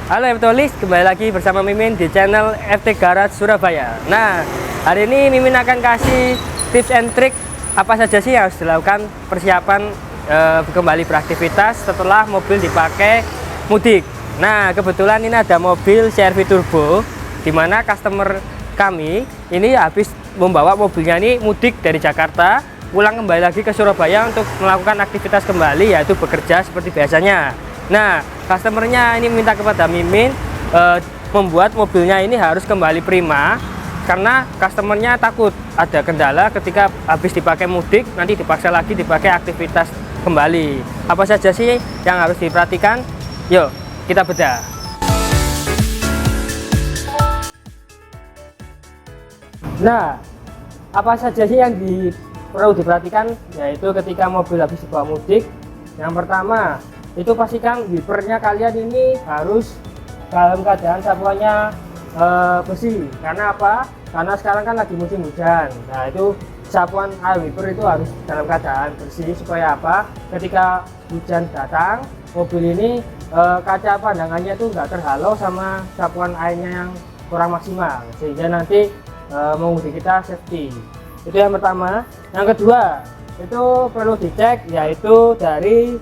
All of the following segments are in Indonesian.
Halo Eftolis, kembali lagi bersama Mimin di channel FT Garage Surabaya. Nah, hari ini Mimin akan kasih tips and trick apa saja sih yang harus dilakukan persiapan kembali beraktivitas setelah mobil dipakai mudik. Nah, kebetulan ini ada mobil CR-V Turbo, dimana customer kami ini habis membawa mobilnya ini mudik dari Jakarta, pulang kembali lagi ke Surabaya untuk melakukan aktivitas kembali, yaitu bekerja seperti biasanya. Nah, customernya ini minta kepada Mimin membuat mobilnya ini harus kembali prima, karena customernya takut ada kendala ketika habis dipakai mudik, nanti dipaksa lagi dipakai aktivitas kembali. Apa saja sih yang harus diperhatikan? Yuk, kita bedah. Nah, apa saja sih yang perlu diperhatikan, yaitu ketika mobil habis dibawa mudik. Yang pertama, itu pastikan wipernya kalian ini harus dalam keadaan sapuannya bersih. Karena apa? Karena sekarang kan lagi musim hujan. Nah, itu sapuan air wiper itu harus dalam keadaan bersih, supaya apa? Ketika hujan datang, mobil ini kaca pandangannya itu nggak terhalau sama sapuan airnya yang kurang maksimal, sehingga nanti mengemudi kita safety. Itu yang pertama. Yang kedua, itu perlu dicek, yaitu dari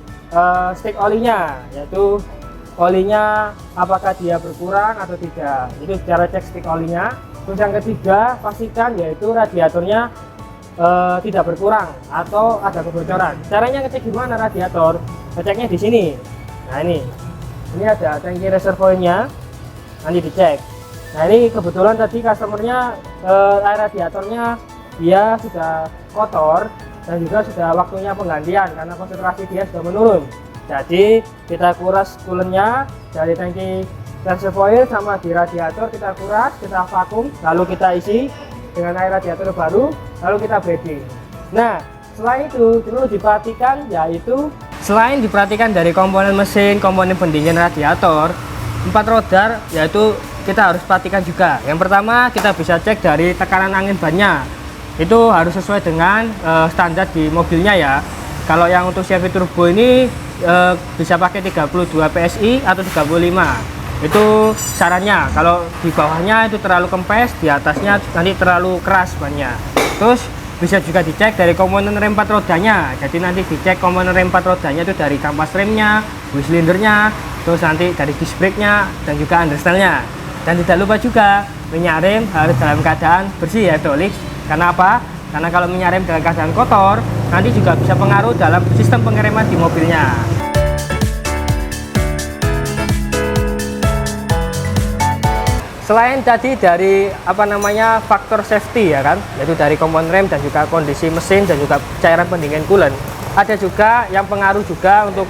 stick olinya, yaitu olinya apakah dia berkurang atau tidak. Itu cara cek stick olinya. Terus yang ketiga, pastikan yaitu radiatornya tidak berkurang atau ada kebocoran. Caranya ngecek gimana radiator? Ngeceknya di sini. Nah, ini ada tangki reservoirnya, nanti dicek. Nah, ini kebetulan tadi customernya air radiatornya dia sudah kotor dan juga sudah waktunya penggantian karena konsentrasi dia sudah menurun. Jadi kita kuras coolernya dari tangki reservoir sama di radiator, kita kuras, kita vakum, lalu kita isi dengan air radiator baru, lalu kita breeding. Nah, selain itu perlu diperhatikan, yaitu selain diperhatikan dari komponen mesin, komponen pendingin radiator, 4 roda, yaitu kita harus perhatikan juga. Yang pertama, kita bisa cek dari tekanan angin bannya. Itu harus sesuai dengan standar di mobilnya ya. Kalau yang untuk CR-V Turbo ini bisa pakai 32 PSI atau 35. Itu sarannya. Kalau di bawahnya itu terlalu kempes, di atasnya nanti terlalu keras bannya. Terus bisa juga dicek dari komponen rem 4 rodanya. Jadi nanti dicek komponen rem 4 rodanya itu dari kampas remnya, wheel silindernya, terus nanti dari disc brake-nya dan juga understellnya. Dan tidak lupa juga minyak rem harus dalam keadaan bersih ya, Dolik. Karena apa? Karena kalau minyak rem dalam keadaan kotor, nanti juga bisa pengaruh dalam sistem pengereman di mobilnya. Selain tadi dari faktor safety ya kan, yaitu dari komponen rem dan juga kondisi mesin dan juga cairan pendingin coolant, ada juga yang pengaruh juga untuk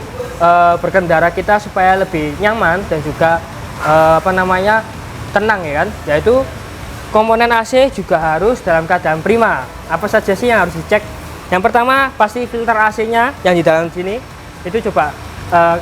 berkendara kita supaya lebih nyaman dan juga tenang ya kan, yaitu komponen AC juga harus dalam keadaan prima. Apa saja sih yang harus dicek? Yang pertama, pasti filter AC-nya yang di dalam sini. Itu coba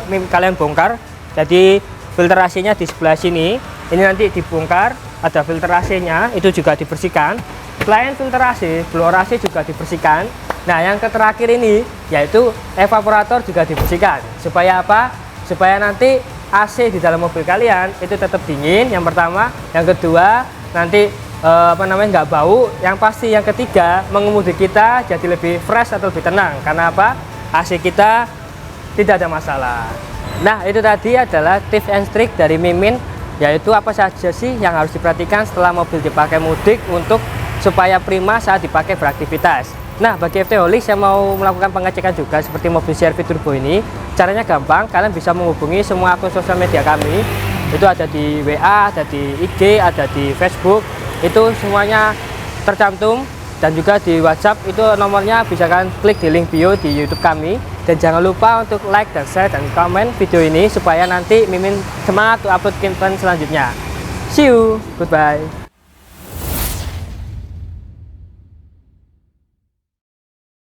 kalian bongkar. Jadi filter AC-nya di sebelah sini. Ini nanti dibongkar, ada filter AC-nya, itu juga dibersihkan. Selain filter AC, blower AC juga dibersihkan. Nah, yang terakhir ini yaitu evaporator juga dibersihkan. Supaya apa? Supaya nanti AC di dalam mobil kalian itu tetap dingin, yang pertama. Yang kedua, nanti nggak bau. Yang pasti yang ketiga, mengemudi kita jadi lebih fresh atau lebih tenang. Karena apa? AC kita tidak ada masalah. Nah, itu tadi adalah tips and trick dari Mimin, yaitu apa saja sih yang harus diperhatikan setelah mobil dipakai mudik untuk supaya prima saat dipakai beraktivitas. Nah, bagi FT-holics yang mau melakukan pengecekan juga seperti mobil CR-V Turbo ini, caranya gampang. Kalian bisa menghubungi semua akun sosial media kami. Itu ada di WA, ada di IG, ada di Facebook. Itu semuanya tercantum, dan juga di WhatsApp itu nomornya bisa kalian klik di link bio di YouTube kami. Dan jangan lupa untuk like dan share dan komen video ini supaya nanti Mimin semangat untuk upload konten selanjutnya. See you, goodbye.